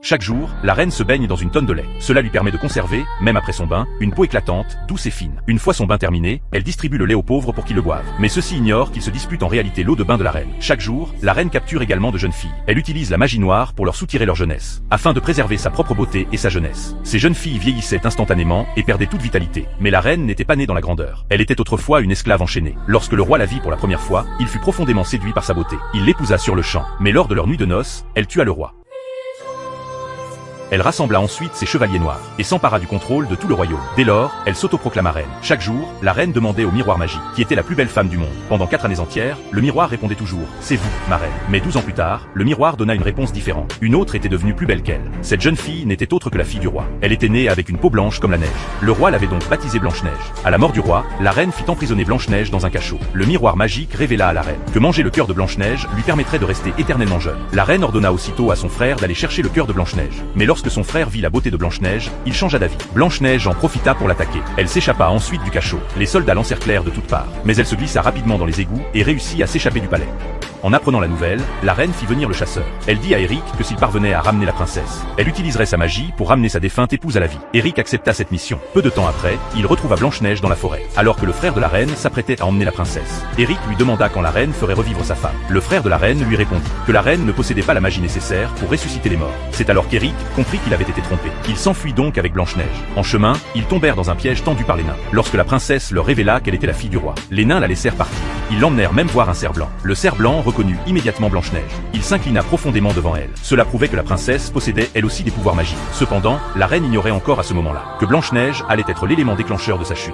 Chaque jour, la reine se baigne dans une tonne de lait. Cela lui permet de conserver, même après son bain, une peau éclatante, douce et fine. Une fois son bain terminé, elle distribue le lait aux pauvres pour qu'ils le boivent. Mais ceux-ci ignorent qu'ils se disputent en réalité l'eau de bain de la reine. Chaque jour, la reine capture également de jeunes filles. Elle utilise la magie noire pour leur soutirer leur jeunesse, afin de préserver sa propre beauté et sa jeunesse. Ces jeunes filles vieillissaient instantanément et perdaient toute vitalité. Mais la reine n'était pas née dans la grandeur. Elle était autrefois une esclave enchaînée. Lorsque le roi la vit pour la première fois, il fut profondément séduit par sa beauté. Il l'épousa sur le champ. Mais lors de leur nuit de noces, elle tua le roi. Elle rassembla ensuite ses chevaliers noirs, et s'empara du contrôle de tout le royaume. Dès lors, elle s'autoproclama reine. Chaque jour, la reine demandait au miroir magique, qui était la plus belle femme du monde. Pendant 4 années entières, le miroir répondait toujours « C'est vous, ma reine ». Mais 12 ans plus tard, le miroir donna une réponse différente. Une autre était devenue plus belle qu'elle. Cette jeune fille n'était autre que la fille du roi. Elle était née avec une peau blanche comme la neige. Le roi l'avait donc baptisée Blanche-Neige. À la mort du roi, la reine fit emprisonner Blanche-Neige dans un cachot. Le miroir magique révéla à la reine que manger le cœur de Blanche-Neige lui permettrait de rester éternellement jeune. La reine ordonna aussitôt à son frère d'aller chercher le cœur de Blanche-Neige. Mais lorsque son frère vit la beauté de Blanche-Neige, il changea d'avis. Blanche-Neige en profita pour l'attaquer. Elle s'échappa ensuite du cachot. Les soldats l'encerclèrent de toutes parts. Mais elle se glissa rapidement dans les égouts et réussit à s'échapper du palais. En apprenant la nouvelle, la reine fit venir le chasseur. Elle dit à Eric que s'il parvenait à ramener la princesse, elle utiliserait sa magie pour ramener sa défunte épouse à la vie. Eric accepta cette mission. Peu de temps après, il retrouva Blanche-Neige dans la forêt, alors que le frère de la reine s'apprêtait à emmener la princesse. Eric lui demanda quand la reine ferait revivre sa femme. Le frère de la reine lui répondit que la reine ne possédait pas la magie nécessaire pour ressusciter les morts. C'est alors qu'Eric comprit qu'il avait été trompé. Il s'enfuit donc avec Blanche-Neige. En chemin, ils tombèrent dans un piège tendu par les nains. Lorsque la princesse leur révéla qu'elle était la fille du roi, les nains la laissèrent partir. Ils l'emmenèrent même voir un cerf blanc. Le cerf blanc reconnut immédiatement Blanche-Neige. Il s'inclina profondément devant elle. Cela prouvait que la princesse possédait elle aussi des pouvoirs magiques. Cependant, la reine ignorait encore à ce moment-là que Blanche-Neige allait être l'élément déclencheur de sa chute.